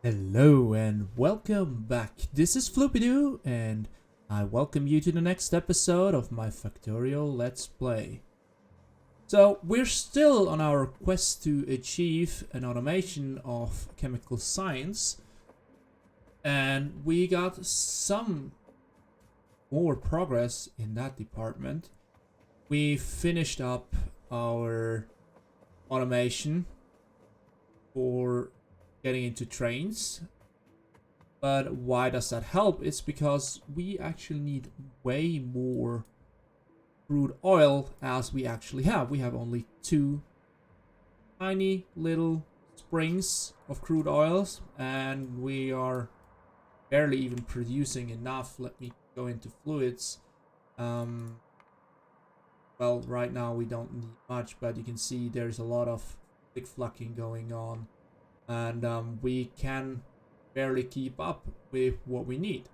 Hello and welcome back. This is Floopy-Doo and I welcome you to the next episode of my Factorio Let's Play. So we're still on our quest to achieve an automation of chemical science, and we got some more progress in that department. We finished up our automation for getting into trains. But why does that help? It's because we actually need way more crude oil as we actually have. We have only two tiny little springs of crude oils, and we are barely even producing enough. Let me go into fluids. Well, right now we don't need much, but you can see there's a lot of thick flocking going on, and we can barely keep up with what we need.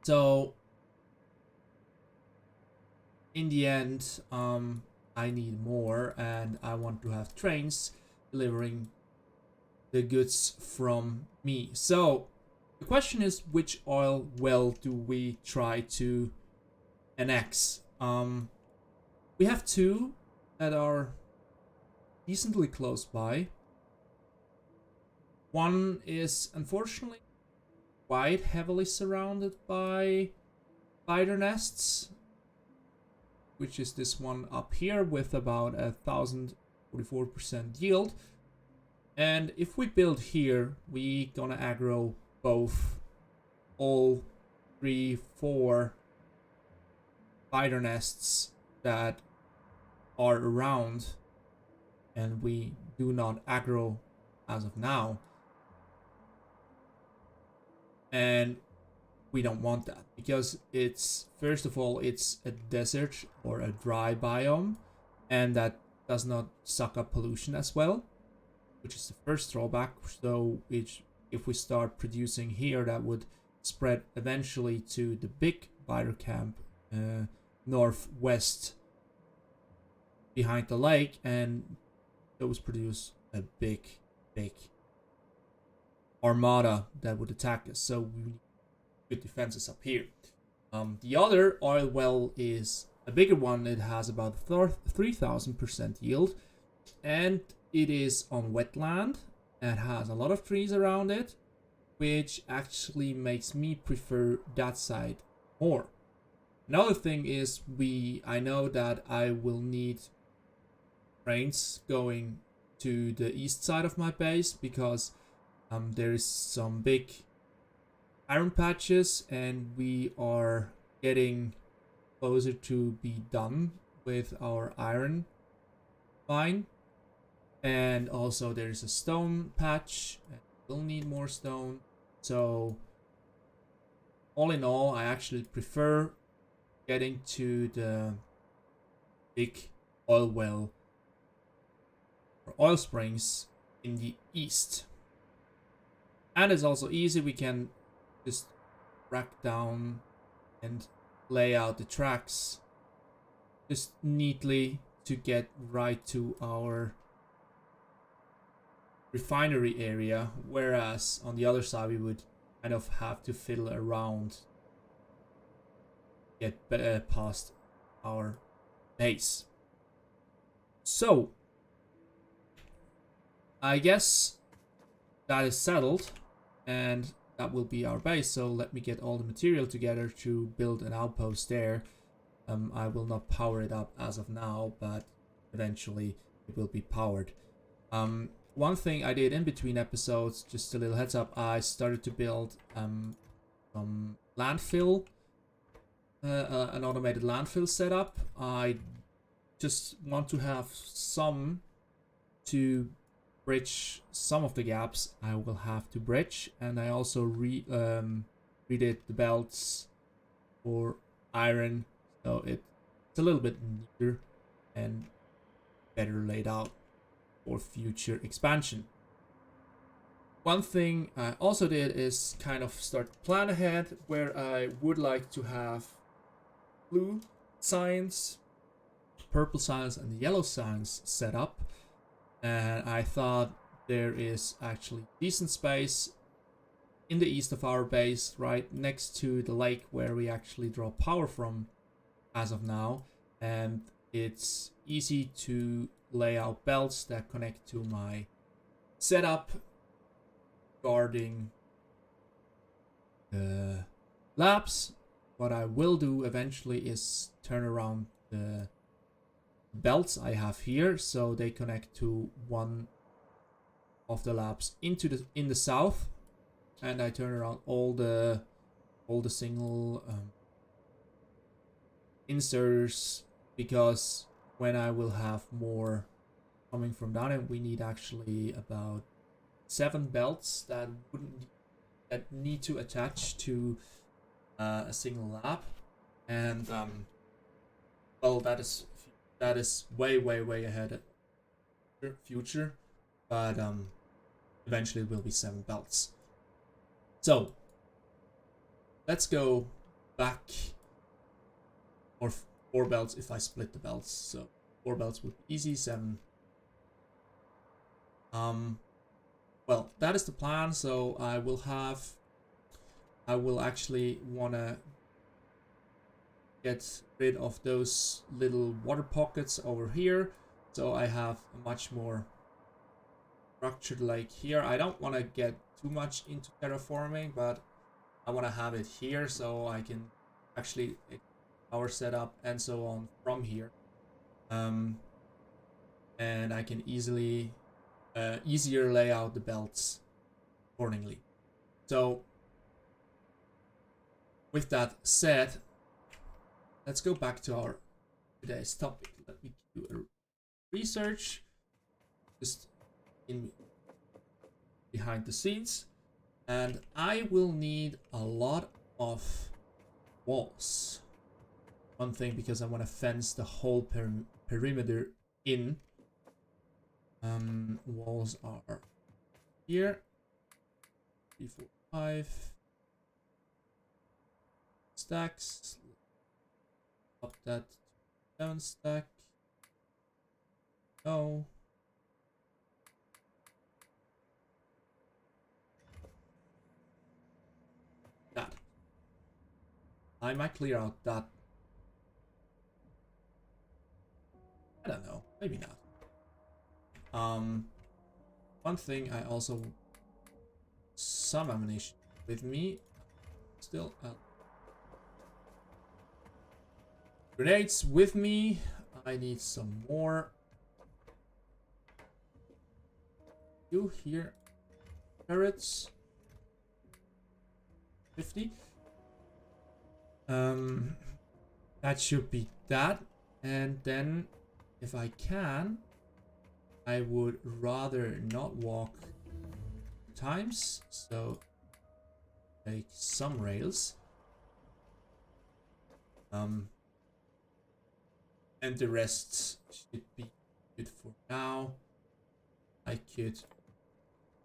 So in the end, I need more, and I want to have trains delivering the goods from me. So the question is, which oil well do we try to annex? We have two that are decently close by. One is unfortunately quite heavily surrounded by spider nests, which is this one up here with about 1,044% yield. And if we build here, we gonna aggro both all 3-4 spider nests that are around, and we do not aggro as of now. And we don't want that because it's, first of all, it's a desert or a dry biome, and that does not suck up pollution as well, which is the first drawback. So if we start producing here, that would spread eventually to the big spider camp northwest behind the lake, and those produce a big armada that would attack us. So we need good defenses up here. The other oil well is a bigger one. It has about 3,000% yield, and it is on wetland. It has a lot of trees around it, which actually makes me prefer that side more. Another thing is I know that I will need trains going to the east side of my base because there is some big iron patches, and we are getting closer to be done with our iron mine. And also there's a stone patch, and we'll need more stone. So all in all, I actually prefer getting to the big oil well or oil springs in the east. And it's also easy. We can just rack down and lay out the tracks just neatly to get right to our refinery area, whereas on the other side we would kind of have to fiddle around, get past our base. So I guess that is settled, and that will be our base. So let me get all the material together to build an outpost there. I will not power it up as of now, but eventually it will be powered. One thing I did in between episodes, just a little heads up, I started to build some landfill, an automated landfill setup. I just want to have some to bridge some of the gaps I will have to bridge, and I also redid the belts for iron, so it's a little bit neater and better laid out for future expansion. One thing I also did is kind of start to plan ahead, where I would like to have blue signs, purple signs, and yellow signs set up. And I thought there is actually decent space in the east of our base, right next to the lake where we actually draw power from as of now. And it's easy to lay out belts that connect to my setup guarding the labs. What I will do eventually is turn around the belts I have here so they connect to one of the labs in the south, and I turn around all the single inserters, because when I will have more coming from down, and we need actually about 7 belts that need to attach to a single lab, and well, that is way ahead of future, but eventually it will be 7 belts. So let's go back, or 4 belts if I split the belts. So 4 belts would be easy, 7. Well, that is the plan. So I will actually wanna get rid of those little water pockets over here, so I have a much more structured lake here. I don't want to get too much into terraforming, but I want to have it here so I can actually power setup and so on from here, and I can easier lay out the belts accordingly. So with that said, let's go back to our today's topic. Let me do a research just in behind the scenes, and I will need a lot of walls. One thing, because I want to fence the whole perimeter in. Walls are here. 3, 4, 5 stacks. Up that 7 stack. No. That. I might clear out that. I don't know. Maybe not. One thing, I also some ammunition with me. Still grenades with me. I need some more. You here, turrets. 50. That should be that. And then, if I can, I would rather not walk times, so take some rails. And the rest should be good for now. I could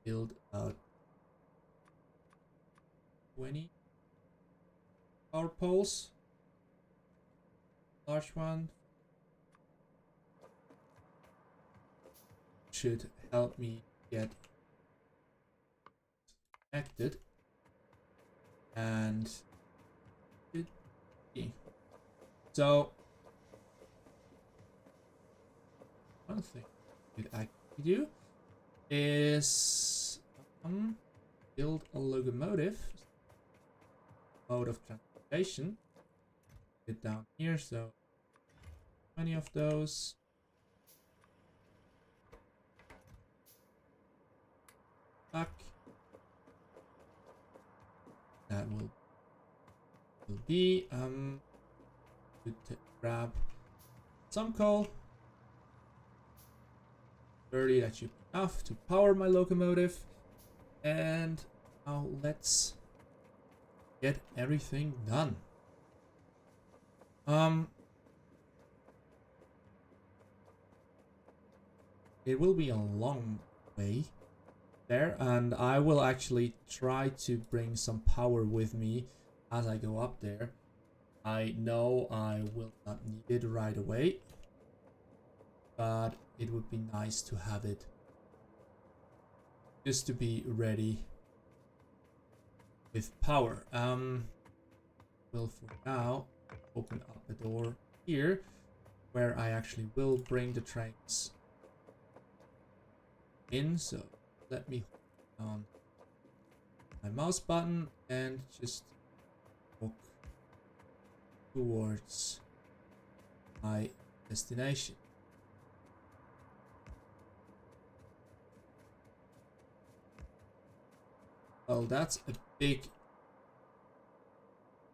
build out 20 power poles. Large one should help me get connected, and so one thing we could actually do is build a locomotive mode of transportation. Get down here, so 20 of those. Back. That will be to grab some coal. 30, that should be enough to power my locomotive. And now let's get everything done. It will be a long way there, and I will actually try to bring some power with me as I go up there. I know I will not need it right away, but it would be nice to have it just to be ready with power. Will for now open up a door here where I actually will bring the trains in. So let me hold down my mouse button and just walk towards my destination. Well, that's a big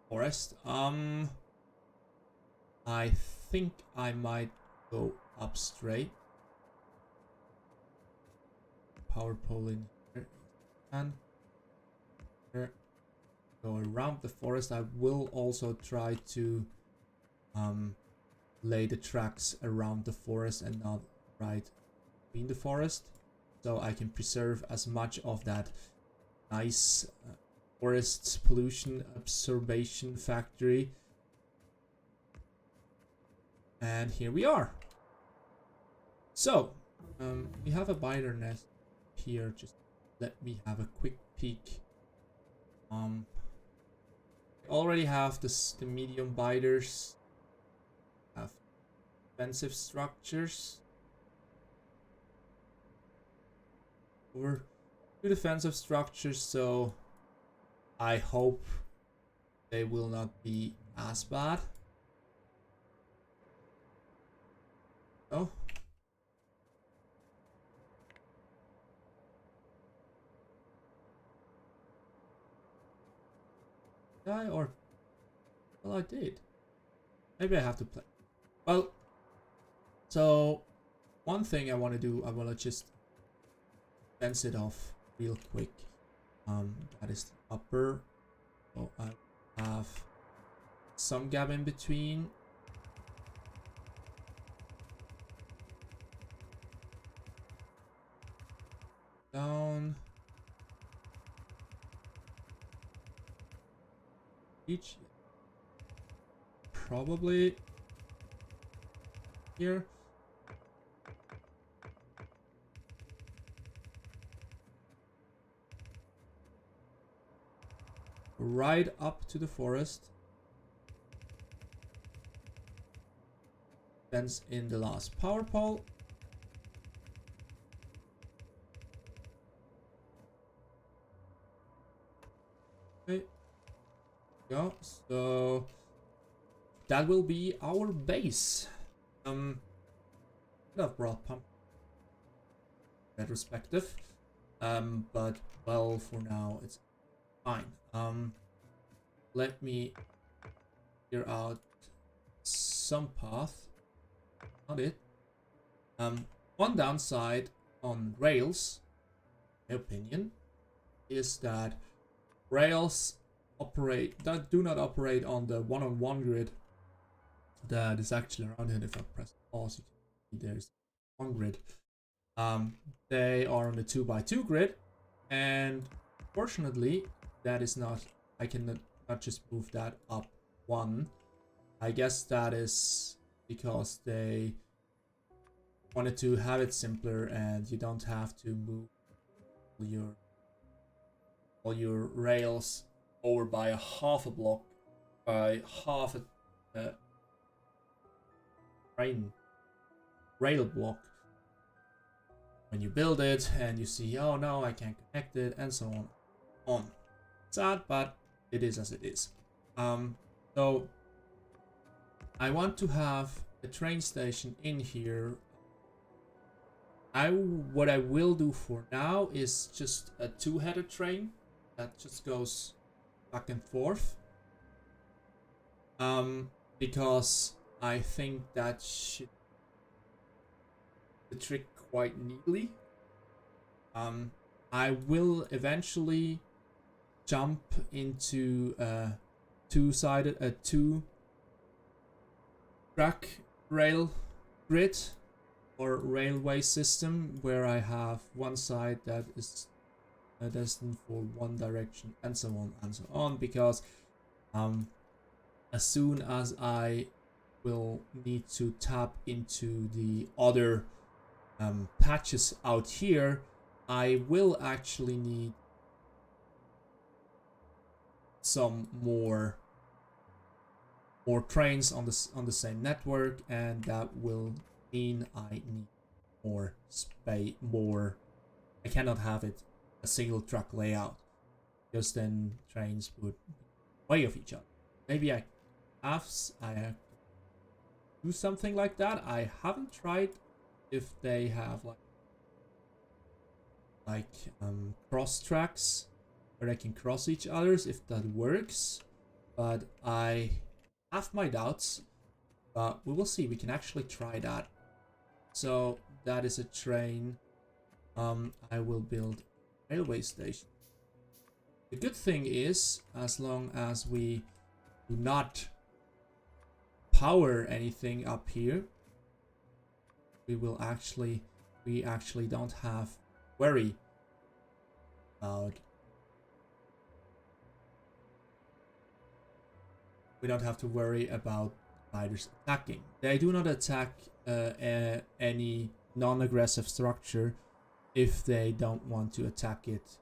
forest. I think I might go up straight. Power pole in here. And here. Go around the forest. I will also try to lay the tracks around the forest and not right between the forest, so I can preserve as much of that nice forest pollution absorption factory. And here we are. So we have a biter nest here. Just let me have a quick peek. Already have the medium biters. Have defensive structures. Over 2 defensive structures, so I hope they will not be as bad. Oh. Or well, I did. Maybe I have to play. Well, so one thing I want to do, I want to just fence it off real quick. That is the upper. So I have some gap in between. Down. Each probably here. Right up to the forest. Fence in the last power pole. Okay. Go. So that will be our base. I've brought pump retrospective. But well, for now it's fine. Let me figure out some path. Not it. One downside on rails, in my opinion, is that rails do not operate on the one-on-one grid that is actually around here. If I press pause, you can see there's one grid. They are on the 2x2 grid, and fortunately that is not, I can not just move that up one. I guess that is because they wanted to have it simpler and you don't have to move all your rails over by half a block, by half a rail block when you build it, and you see, oh no, I can't connect it, and so on. Sad, but it is as it is. So I want to have a train station in here. What I will do for now is just a 2-headed train that just goes back and forth. Because I think that should the trick quite neatly. I will eventually jump into a 2-track rail grid or railway system where I have one side that is destined for one direction and so on, because as soon as I will need to tap into the other patches out here, I will actually need some more trains on the same network, and that will mean I need more space. I cannot have it a single track layout, because then trains would be way of each other. Maybe I do something like that. I haven't tried if they have like cross tracks where they can cross each others, if that works, but I have my doubts. But we will see. We can actually try that. So that is a train. I will build a railway station. The good thing is, as long as we do not power anything up here, we actually don't have worry about. We don't have to worry about spiders attacking. They do not attack any non-aggressive structure if they don't want to attack it,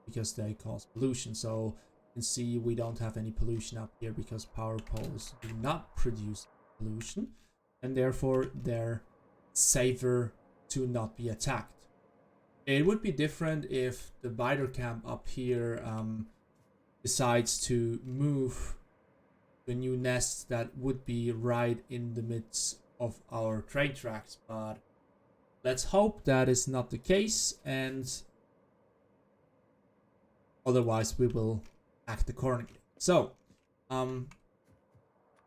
because they cause pollution. So you can see we don't have any pollution up here because power poles do not produce pollution, and therefore they're safer to not be attacked. It would be different if the biter camp up here decides to move to a new nest that would be right in the midst of our train tracks, but let's hope that is not the case, and otherwise we will act accordingly. So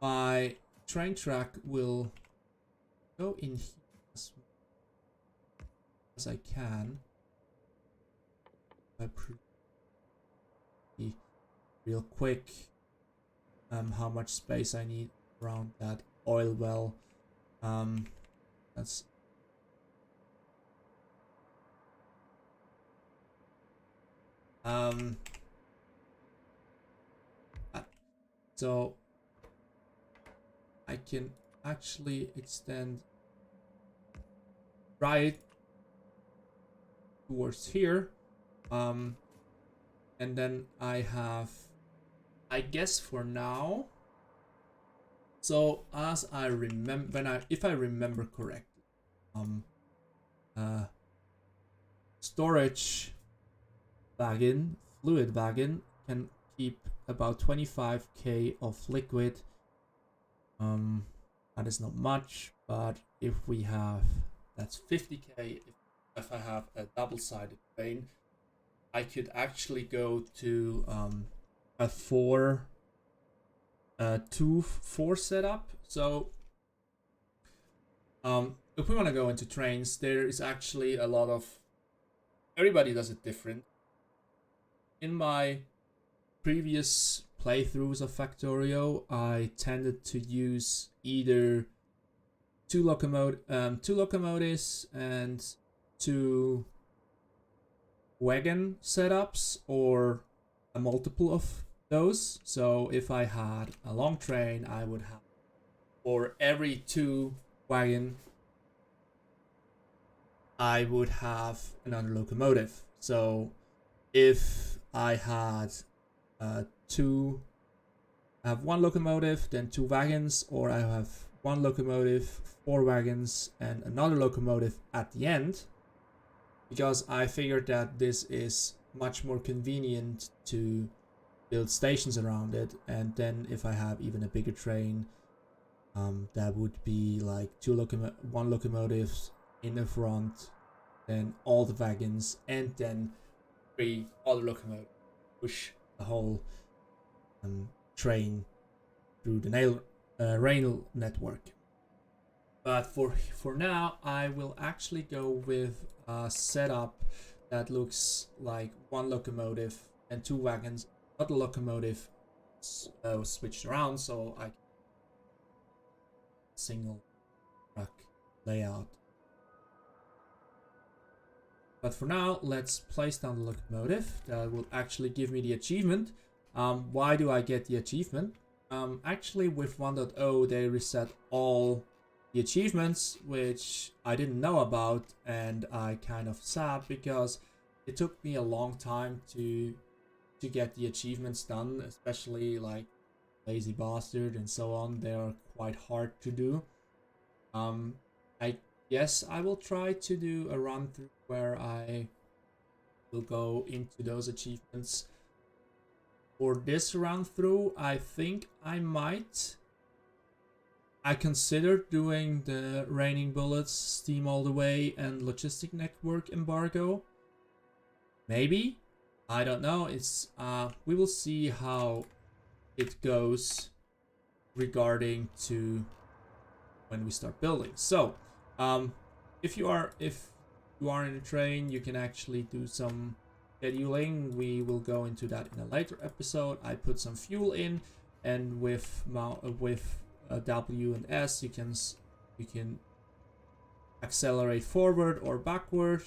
my train track will go in here as I can. I real quick how much space I need around that oil well. That's so I can actually extend right towards here, and then I have, I guess for now, so as I remember, if I remember correctly, storage wagon, fluid wagon can keep about 25k of liquid. That is not much, but if we have, that's 50k. If I have a double-sided crane, I could actually go to a 2-4 setup. So if we want to go into trains, there is actually a lot of, everybody does it different. In my previous playthroughs of Factorio, I tended to use either two locomotives and 2 wagon setups, or a multiple of those. So if I had a long train, I would have, for every 2 wagon, I would have another locomotive. So if I had I have 1 locomotive, then 2 wagons, or I have 1 locomotive, 4 wagons, and another locomotive at the end, because I figured that this is much more convenient to build stations around it. And then if I have even a bigger train, that would be like 1 locomotive in the front, then all the wagons, and then 3 other locomotives, push the whole train through the rail network. But for now, I will actually go with a setup that looks like 1 locomotive and 2 wagons, not a locomotive switched around, so I can single track layout. But for now, let's place down the locomotive. That will actually give me the achievement. Why do I get the achievement? Actually, with 1.0, they reset all the achievements, which I didn't know about, and I kind of sad, because it took me a long time to get the achievements done, especially like Lazy Bastard and so on. They are quite hard to do. I guess I will try to do a run through where I will go into those achievements. For this run through, I think I considered doing the Raining Bullets, Steam All the Way, and Logistic Network embargo. Maybe? I don't know. It's we will see how it goes regarding to when we start building. So, if you are in a train, you can actually do some scheduling. We will go into that in a later episode. I put some fuel in, and with W and S, you can accelerate forward or backward.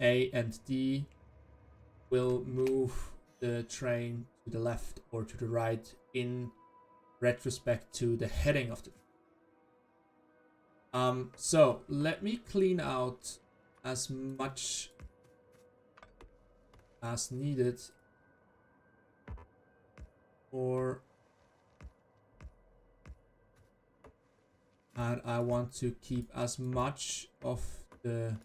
A and D will move the train to the left or to the right in retrospect to the heading of the so let me clean out as much as needed for, and I want to keep as much of the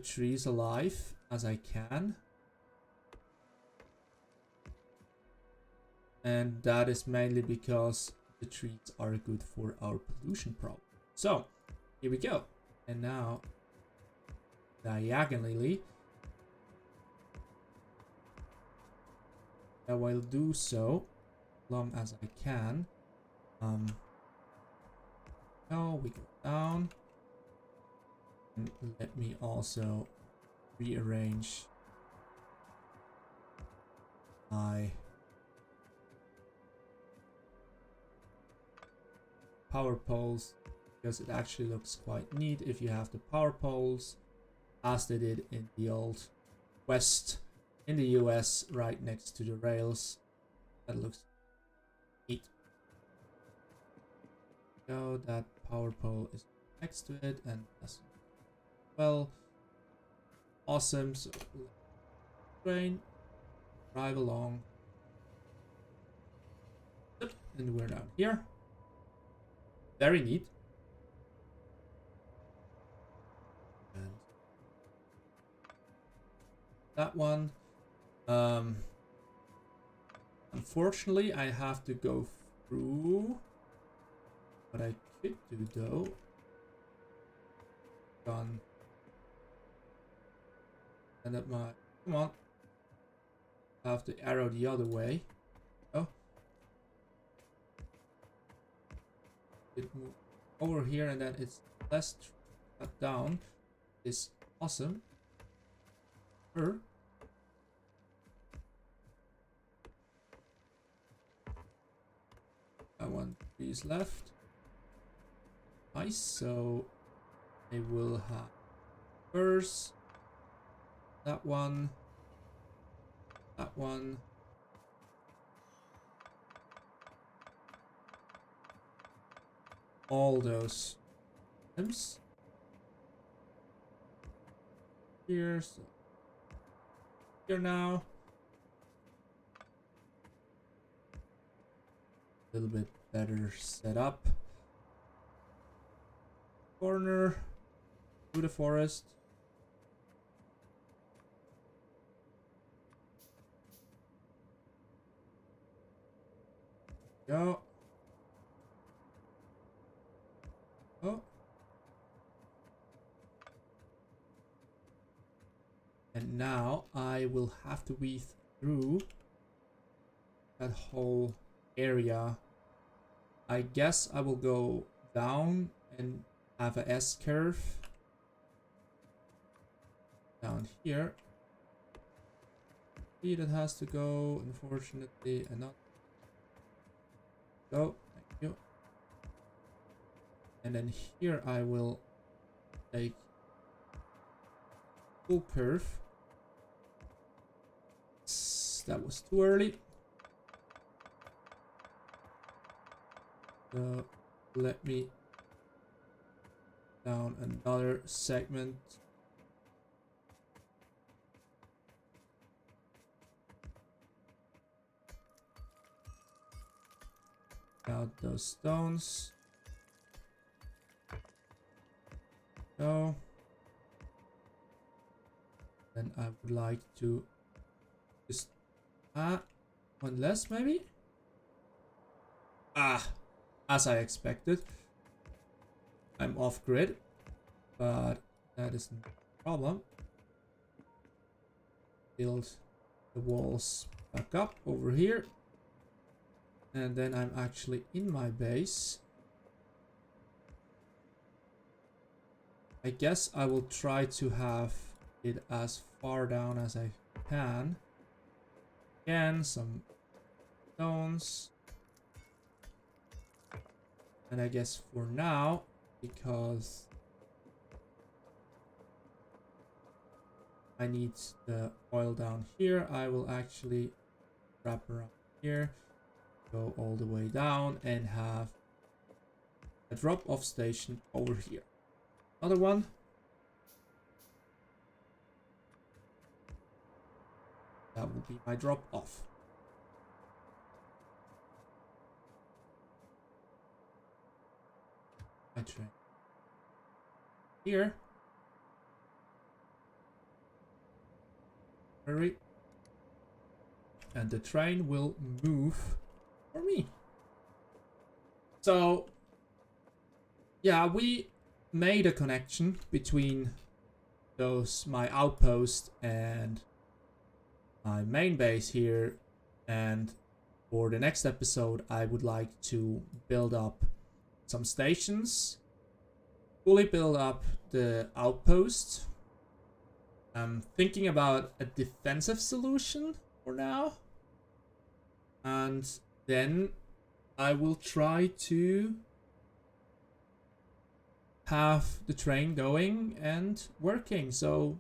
trees alive as I can. And that is mainly because the trees are good for our pollution problem. So, here we go. And now, diagonally, I will do so as long as I can. Now we go down. And let me also rearrange my power poles, because it actually looks quite neat if you have the power poles as they did in the old West in the US right next to the rails. That looks neat. So that power pole is next to it, and as well, awesome. So train, drive along, and we're down here. Very neat. And that one. Unfortunately, I have to go through. What I could do though. Done. And at my, come on. I have to arrow the other way. Oh. It moved over here, and then it's less cut down. Is awesome. Sure. I want these left. Nice. So I will have first that one, that one. All those items here, so here now. A little bit better set up. Corner through the forest. Go. Oh. And now I will have to weave through that whole area. I guess I will go down and have a S curve down here. See, that has to go, unfortunately, and not go. Thank you. And then here I will take full curve. That was too early. So let me down another segment out those stones. So then I would like to just one less maybe. As I expected, I'm off grid, but that isn't a problem. Build the walls back up over here, and then I'm actually in my base. I guess I will try to have it as far down as I can. Again, some stones. And I guess for now, because I need the oil down here, I will actually wrap around here, go all the way down, and have a drop-off station over here. Another one. That will be my drop-off. My train here. Hurry. And the train will move for me. So yeah, we made a connection between those, my outpost and my main base here, and for the next episode I would like to build up some stations, fully build up the outpost. I'm thinking about a defensive solution for now, and then I will try to have the train going and working. So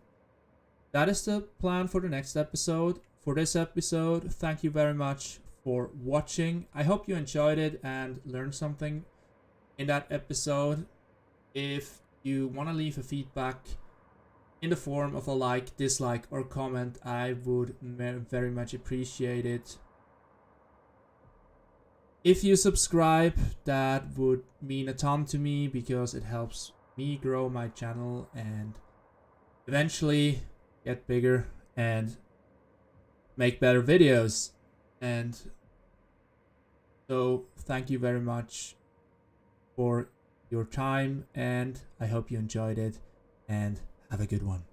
that is the plan for the next episode. For this episode, thank you very much for watching. I hope you enjoyed it and learned something in that episode. If you want to leave a feedback in the form of a like, dislike, or comment, I would very much appreciate it. If you subscribe, that would mean a ton to me, because it helps me grow my channel and eventually get bigger and make better videos. And so thank you very much for your time, and I hope you enjoyed it, and have a good one.